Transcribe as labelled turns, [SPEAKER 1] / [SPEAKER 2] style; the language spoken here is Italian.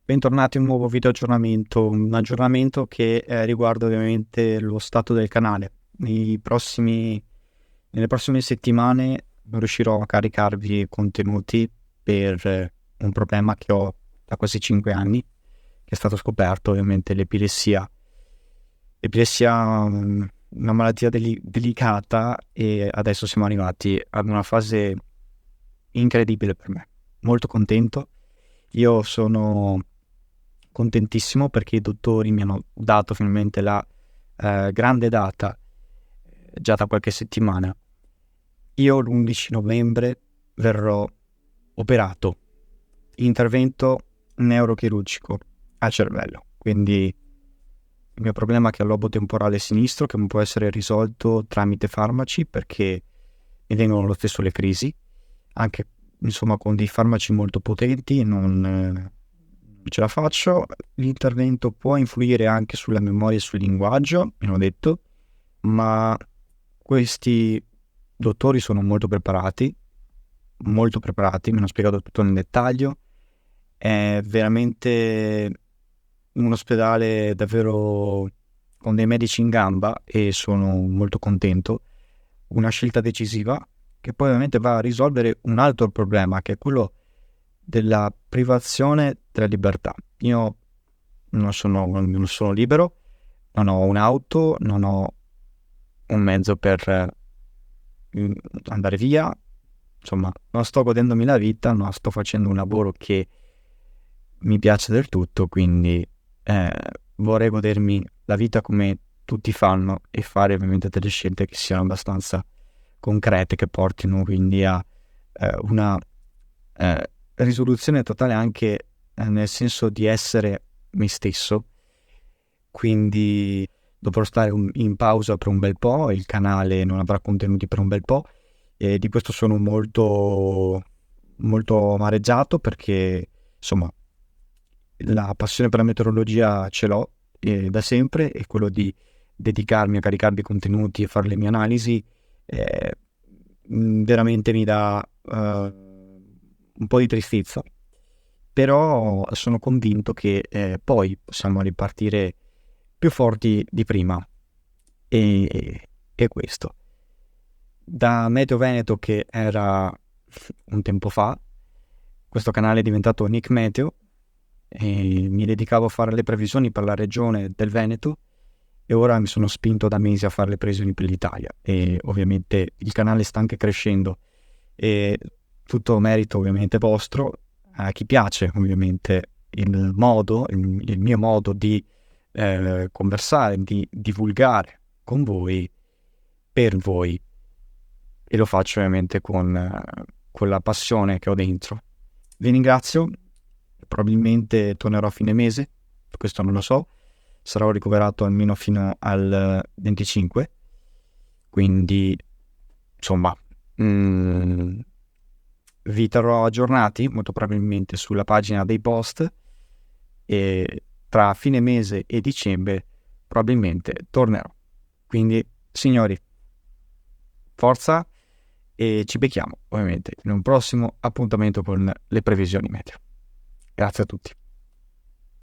[SPEAKER 1] Bentornati a un nuovo video aggiornamento, un aggiornamento che riguarda ovviamente lo stato del canale. Nelle prossime settimane non riuscirò a caricarvi contenuti per un problema che ho da quasi 5 anni, che è stato scoperto, ovviamente l'epilessia. L'epilessia è una malattia delicata e adesso siamo arrivati ad una fase incredibile per me. Molto contento. Io sono contentissimo perché i dottori mi hanno dato finalmente la grande data già da qualche settimana. Io l'11 novembre verrò operato, intervento neurochirurgico al cervello, quindi il mio problema è che ho il lobo temporale sinistro che non può essere risolto tramite farmaci perché mi vengono lo stesso le crisi, anche insomma con dei farmaci molto potenti non ce la faccio. L'intervento può influire anche sulla memoria e sul linguaggio, mi hanno detto, ma questi dottori sono molto preparati, mi hanno spiegato tutto nel dettaglio. È veramente un ospedale davvero con dei medici in gamba e sono molto contento. Una scelta decisiva che poi ovviamente va a risolvere un altro problema, che è quello della privazione della libertà. Io non sono libero, non ho un'auto, non ho un mezzo per andare via, insomma, non sto godendomi la vita, non sto facendo un lavoro che mi piace del tutto, quindi vorrei godermi la vita come tutti fanno e fare ovviamente delle scelte che siano abbastanza concrete, che portino quindi a una risoluzione totale anche nel senso di essere me stesso. Quindi dovrò stare in pausa per un bel po', il canale non avrà contenuti per un bel po' e di questo sono molto molto amareggiato perché insomma la passione per la meteorologia ce l'ho da sempre, e quello di dedicarmi a caricarvi contenuti e fare le mie analisi veramente mi dà un po' di tristezza, però sono convinto che poi possiamo ripartire più forti di prima e questo. Da Meteo Veneto, che era un tempo fa, questo canale è diventato Nick Meteo e mi dedicavo a fare le previsioni per la regione del Veneto e ora mi sono spinto da mesi a fare le previsioni per l'Italia e ovviamente il canale sta anche crescendo e tutto merito ovviamente vostro, a chi piace ovviamente il mio modo di conversare, di divulgare con voi, per voi, e lo faccio ovviamente con la passione che ho dentro. Vi ringrazio, probabilmente tornerò a fine mese, questo non lo so, sarò ricoverato almeno fino al 25, quindi insomma vi terrò aggiornati molto probabilmente sulla pagina dei post e tra fine mese e dicembre probabilmente tornerò. Quindi signori, forza e ci becchiamo ovviamente in un prossimo appuntamento con le previsioni meteo. Grazie a tutti.